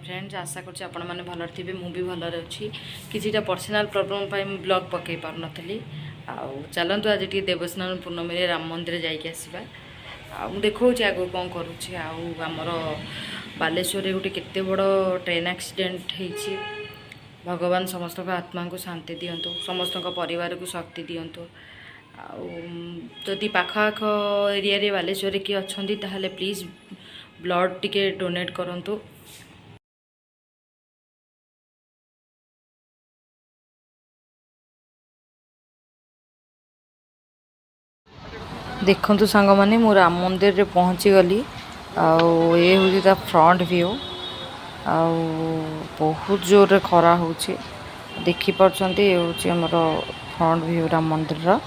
Friends आशा करछि आपण माने भलर थिबे मु भी भलर अछि किछिटा पर्सनल प्रॉब्लम पाई मु ब्लॉग पकई पार नथली आ चलंतु आज टी देवस्नान पूर्णमी रे राम मंदिर जाई के आसीबा आ मु देखौ छी आगो कोन करूछि आ हमर बालेश्वर रे गुटे केते बड़ ट्रेन एक्सीडेंट हेछि भगवान समस्त आत्मा को शांति दियंतु समस्त परिवार को शक्ति दियंतु जदि पाखाख एरिया रे बालेश्वर किए अच्छी ताहले प्लीज ब्लड टिके डोनेट करंतु। देखंतु सांग माने मु राम मंदिर रे पहुंची गली ये हूँ ता फ्रंट व्यू आ बहुत जोर रे खरा होची देखि परछंती ये हूँ हमर फ्रंट व्यू राम मंदिर रा।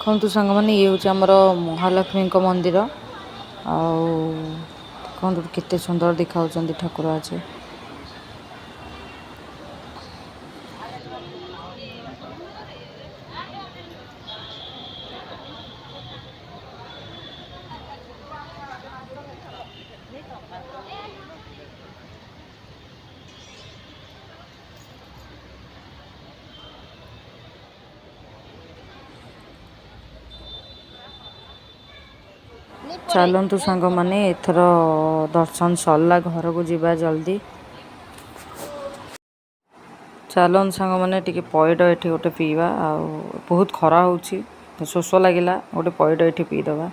देखु सांग मैंने ये हूँ आमर महालक्ष्मी मंदिर देखु केते सुंदर देखा ठाकुर आज चलतु सांग माने एथर दर्शन सरला घर को जीवा जल्दी चलन सांग माने टिके पइड एठी गोटे पीवा आ बहुत खरा होची शोष लगिला गोटे पइड एठी पी दबा।